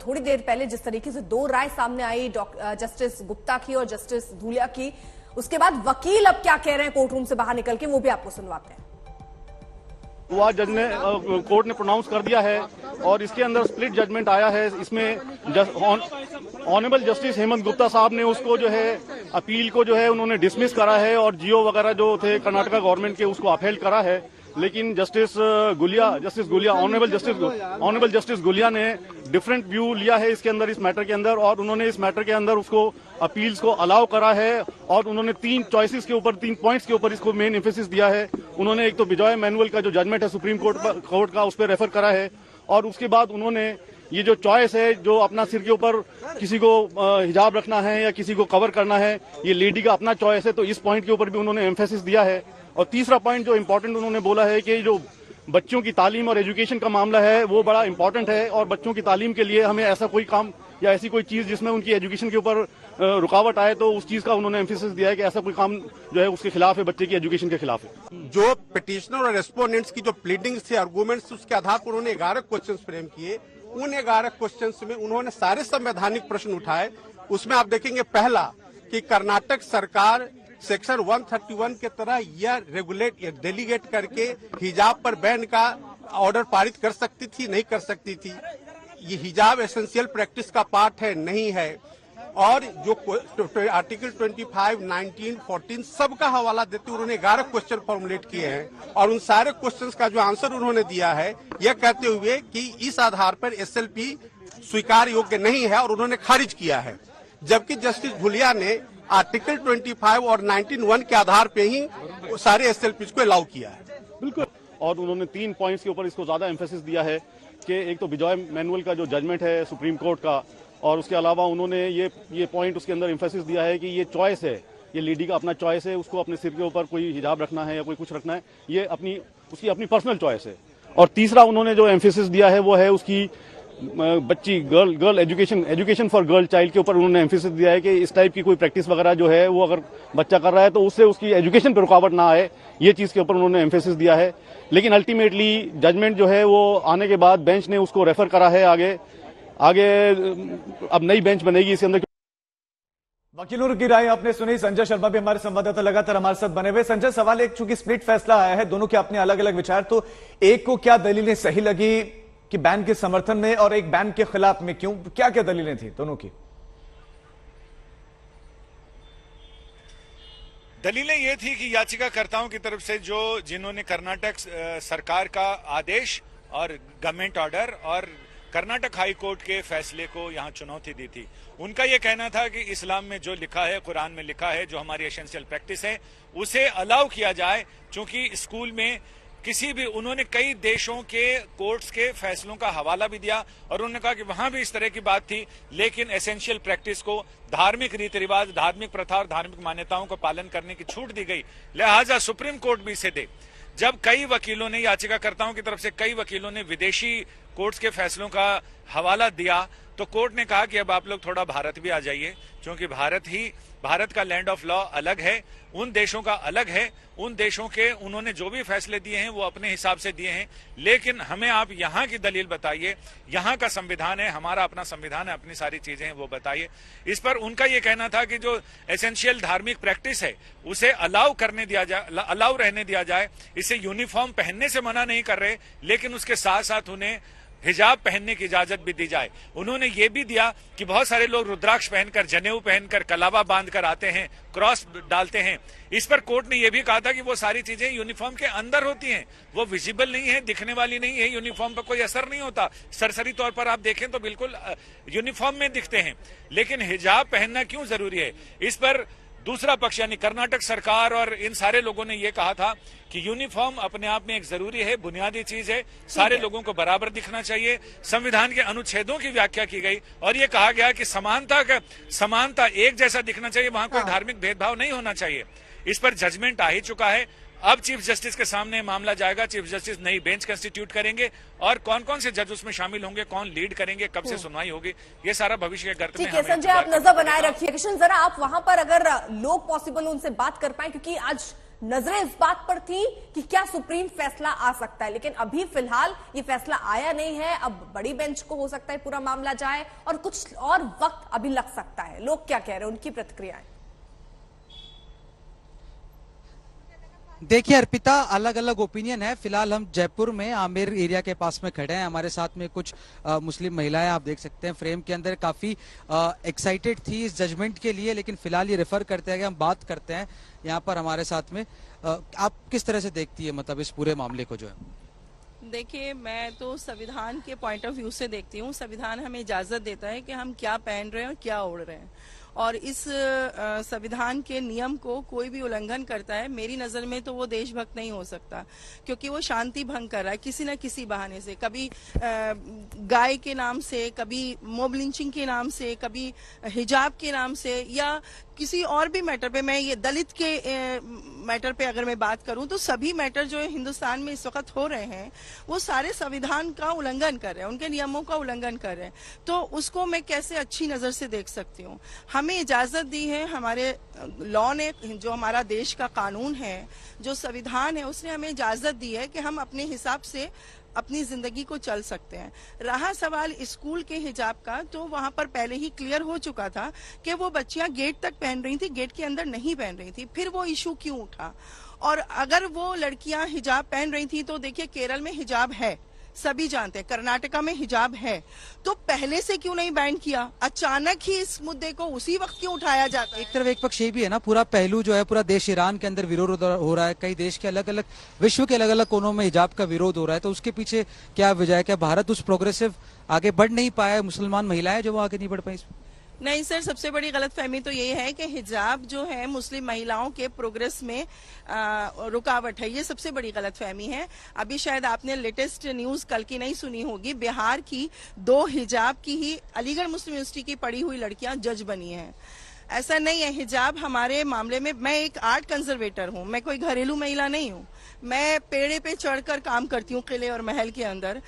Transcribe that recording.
थोड़ी देर पहले जिस तरीके से दो राय सामने आई जस्टिस गुप्ता की और जस्टिस धूलिया की, उसके बाद वकील अब क्या कह रहे हैं कोर्ट रूम से बाहर निकल के, वो भी आपको सुनवाते हैं। वह जज ने कोर्ट ने प्रोनाउंस कर दिया है और इसके अंदर स्प्लिट जजमेंट आया है। इसमें ऑनरेबल जस्टिस हेमंत गुप्ता साहब ने उसको जो है अपील को जो है उन्होंने डिसमिस करा है और जियो वगैरह जो थे कर्नाटका गवर्नमेंट के उसको अपहेल्ड करा है। लेकिन justice Gulia honourable justice Gulia ने डिफरेंट व्यू लिया है इसके अंदर, इस मैटर के अंदर, और उन्होंने इस मैटर के अंदर उसको अपील्स को अलाउ करा है और उन्होंने 3 चॉइसेस के ऊपर 3 पॉइंट्स के ऊपर इसको मेन एम्फेसिस दिया है। उन्होंने एक तो बिजॉय मैनुअल का जो जजमेंट है सुप्रीम कोर्ट का उस पर रेफर करा है और उसके बाद उन्होंने ये जो चॉइस है जो अपना सिर के ऊपर किसी को हिजाब रखना है या किसी को कवर करना है, ये लेडी का अपना चॉइस है, तो इस पॉइंट के ऊपर भी उन्होंने एम्फेसिस दिया है। और तीसरा पॉइंट जो इम्पोर्टेंट उन्होंने बोला है कि जो बच्चों की तालीम और एजुकेशन का मामला है वो बड़ा इंपॉर्टेंट है और बच्चों की तालीम के लिए हमें ऐसा कोई काम या ऐसी कोई चीज जिसमें उनकी एजुकेशन के ऊपर रुकावट आए तो उस चीज का उन्होंने एम्फेसिस दिया है कि ऐसा कोई काम जो है उसके खिलाफ है, बच्चे की एजुकेशन के खिलाफ है। जो पिटिशनर और रेस्पोंडेंट्स की जो प्लीडिंग्स थी, आर्गूमेंट्स, उसके आधार पर उन्होंने 11 क्वेश्चन फ्रेम किए। उन 11 क्वेश्चंस में उन्होंने सारे संवैधानिक प्रश्न उठाए। उसमें आप देखेंगे पहला कि कर्नाटक सरकार सेक्शन 131 के तरह यह रेगुलेट या डेलीगेट करके हिजाब पर बैन का ऑर्डर पारित कर सकती थी, नहीं कर सकती थी। ये हिजाब एसेंशियल प्रैक्टिस का पार्ट है, नहीं है। और जो आर्टिकल 25, 19, 14 सबका हवाला देते उन्होंने 11 क्वेश्चन फॉर्मुलेट किए हैं और उन सारे क्वेश्चंस का जो आंसर उन्होंने दिया है यह कहते हुए कि इस आधार पर एसएलपी स्वीकार योग्य नहीं है और उन्होंने खारिज किया है। जबकि जस्टिस धूलिया ने आर्टिकल 25 और 19(1) के आधार पे ही सारे एसएलपी को अलाउ किया है। बिल्कुल। और उन्होंने 3 पॉइंट्स के ऊपर इसको ज्यादा एम्फेसिस दिया है कि एक तो बिजॉय मैनुअल का जो जजमेंट है सुप्रीम कोर्ट का, और उसके अलावा उन्होंने ये पॉइंट उसके अंदर एम्फेसिस दिया है कि ये चॉइस है, ये लेडी का अपना चॉइस है, उसको अपने सिर के ऊपर कोई हिजाब रखना है या कोई कुछ रखना है, ये उसकी अपनी पर्सनल चॉइस है। और तीसरा उन्होंने जो एम्फेसिस दिया है वो है उसकी बच्ची girl education for girl child के ऊपर उन्होंने एम्फेसिस दिया है कि इस टाइप की कोई प्रैक्टिस वगैरह जो है वो अगर बच्चा कर रहा है तो उससे उसकी एजुकेशन पर रुकावट ना आए, ये चीज के ऊपर उन्होंने एम्फेसिस दिया है। लेकिन अल्टीमेटली जजमेंट जो है वो आने के बाद बेंच ने उसको रेफर करा है आगे अब नई बेंच बनेगी इसके अंदर। वकीलों की राय आपने सुनी। संजय शर्मा भी हमारे संवाददाता लगातार हमारे साथ बने हुए। संजय, सवाल एक, चूंकि स्प्लिट फैसला आया है, दोनों के अपने अलग अलग विचार, तो एक को क्या दलीलें सही लगी कि बैन के समर्थन में और एक बैन के खिलाफ में, क्यों, क्या क्या दलीलें थी दोनों की? दलीलें ये थी कि याचिकाकर्ताओं की तरफ से जिन्होंने कर्नाटक सरकार का आदेश और गवर्नमेंट ऑर्डर और कर्नाटक हाई कोर्ट के फैसले को यहां चुनौती दी थी, उनका यह कहना था कि इस्लाम में जो लिखा है, कुरान में लिखा है, जो हमारी एसेंशियल प्रैक्टिस है, उसे अलाउ किया जाए। क्योंकि स्कूल में किसी भी, उन्होंने कई देशों के कोर्ट्स के फैसलों का हवाला भी दिया और उन्होंने कहा कि वहां भी इस तरह की बात थी, लेकिन एसेंशियल प्रैक्टिस को, धार्मिक रीति रिवाज, धार्मिक प्रथा और धार्मिक मान्यताओं को पालन करने की छूट दी गई, लिहाजा सुप्रीम कोर्ट भी इसे दे। जब कई वकीलों ने, याचिकाकर्ताओं की तरफ से कई वकीलों ने विदेशी कोर्ट्स के फैसलों का हवाला दिया, तो कोर्ट ने कहा कि अब आप लोग थोड़ा भारत भी आ जाइए, क्योंकि भारत का लैंड ऑफ लॉ अलग है, उन देशों का अलग है, उन देशों के उन्होंने जो भी फैसले दिए हैं वो अपने हिसाब से दिए हैं, लेकिन हमें आप यहाँ की दलील बताइए, यहाँ का संविधान है, हमारा अपना संविधान है, अपनी सारी चीजें हैं वो बताइए। इस पर उनका ये कहना था कि जो एसेंशियल धार्मिक प्रैक्टिस है उसे अलाउ रहने दिया जाए। इसे यूनिफॉर्म पहनने से मना नहीं कर रहे, लेकिन उसके साथ साथ उन्हें हिजाब पहनने की इजाजत भी दी जाए। उन्होंने ये भी दिया कि बहुत सारे लोग रुद्राक्ष पहनकर, जनेऊ पहनकर, कलावा बांधकर आते हैं, क्रॉस डालते हैं। इस पर कोर्ट ने यह भी कहा था कि वो सारी चीजें यूनिफॉर्म के अंदर होती हैं, वो विजिबल नहीं है, दिखने वाली नहीं है, यूनिफॉर्म पर कोई असर नहीं होता। सरसरी तौर पर आप देखें तो बिल्कुल यूनिफॉर्म में दिखते हैं, लेकिन हिजाब पहनना क्यों जरूरी है? इस पर दूसरा पक्ष यानी कर्नाटक सरकार और इन सारे लोगों ने यह कहा था कि यूनिफॉर्म अपने आप में एक जरूरी है, बुनियादी चीज है, सारे लोगों को बराबर दिखना चाहिए। संविधान के अनुच्छेदों की व्याख्या की गई और यह कहा गया कि समानता एक जैसा दिखना चाहिए, वहां कोई धार्मिक भेदभाव नहीं होना चाहिए। इस पर जजमेंट आ ही चुका है। अब चीफ जस्टिस के सामने मामला जाएगा, चीफ जस्टिस नई बेंच कंस्टिट्यूट करेंगे और कौन कौन से जज उसमें शामिल होंगे, कौन लीड करेंगे, कब से सुनवाई होगी, ये सारा भविष्य के गर्त में। ठीक है संजय, आप नजर बनाए रखिए। किशन, जरा आप वहां पर अगर लोग पॉसिबल उनसे बात कर पाए, क्योंकि आज नजरें इस बात पर थी कि क्या सुप्रीम फैसला आ सकता है, लेकिन अभी फिलहाल ये फैसला आया नहीं है। अब बड़ी बेंच को हो सकता है पूरा मामला जाए और कुछ और वक्त अभी लग सकता है। लोग क्या कह रहे हैं, उनकी प्रतिक्रियाएं। देखिए अर्पिता, अलग अलग ओपिनियन है। फिलहाल हम जयपुर में आमेर एरिया के पास में खड़े हैं। हमारे साथ में कुछ मुस्लिम महिलाएं आप देख सकते हैं फ्रेम के अंदर, काफी एक्साइटेड थी इस जजमेंट के लिए, लेकिन फिलहाल ये रेफर करते हैं कि हम बात करते हैं यहाँ पर हमारे साथ में। आप किस तरह से देखती है मतलब इस पूरे मामले को जो है? देखिए, मैं तो संविधान के पॉइंट ऑफ व्यू से देखती हूँ। संविधान हमें इजाजत देता है कि हम क्या पहन रहे हैं और क्या ओढ़ रहे हैं, और इस संविधान के नियम को कोई भी उल्लंघन करता है, मेरी नजर में तो वो देशभक्त नहीं हो सकता, क्योंकि वो शांति भंग कर रहा है किसी न किसी बहाने से। कभी गाय के नाम से, कभी मॉब लिंचिंग के नाम से, कभी हिजाब के नाम से, या किसी और भी मैटर पे। मैं ये दलित के मैटर पे अगर मैं बात करूं तो सभी मैटर जो हिंदुस्तान में इस वक्त हो रहे हैं वो सारे संविधान का उल्लंघन कर रहे हैं, उनके नियमों का उल्लंघन कर रहे हैं। तो उसको मैं कैसे अच्छी नजर से देख सकती हूँ? हमें इजाजत दी है हमारे लॉ ने, जो हमारा देश का कानून है, जो संविधान है, उसने हमें इजाजत दी है कि हम अपने हिसाब से अपनी जिंदगी को चल सकते हैं। रहा सवाल स्कूल के हिजाब का, तो वहां पर पहले ही क्लियर हो चुका था कि वो बच्चियां गेट तक पहन रही थी, गेट के अंदर नहीं पहन रही थी। फिर वो इशू क्यों उठा? और अगर वो लड़कियां हिजाब पहन रही थी तो देखिए, केरल में हिजाब है, सभी जानते हैं, कर्नाटका में हिजाब है, तो पहले से क्यों नहीं बैन किया? अचानक ही इस मुद्दे को उसी वक्त क्यों उठाया जाता है? एक तरफ एक पक्ष ये भी है ना, पूरा पहलू जो है पूरा देश ईरान के अंदर विरोध हो रहा है, कई देश के अलग अलग, विश्व के अलग अलग कोनों में हिजाब का विरोध हो रहा है, तो उसके पीछे क्या वजह है? क्या भारत उस प्रोग्रेसिव आगे बढ़ नहीं पाया? मुसलमान महिलाएं जो वो आगे नहीं बढ़ पाई? नहीं सर, सबसे बड़ी गलतफहमी तो ये है कि हिजाब जो है मुस्लिम महिलाओं के प्रोग्रेस में रुकावट है। ये सबसे बड़ी गलतफहमी है। अभी शायद आपने लेटेस्ट न्यूज कल की नहीं सुनी होगी, बिहार की 2 हिजाब की ही अलीगढ़ मुस्लिम यूनिवर्सिटी की पढ़ी हुई लड़कियां जज बनी हैं। ऐसा नहीं है। हिजाब हमारे मामले में, मैं एक आर्ट कंजर्वेटर हूँ, मैं कोई घरेलू महिला नहीं हूँ। मैं पेड़े पे चढ़कर काम करती हूँ किले और महल के अंदर।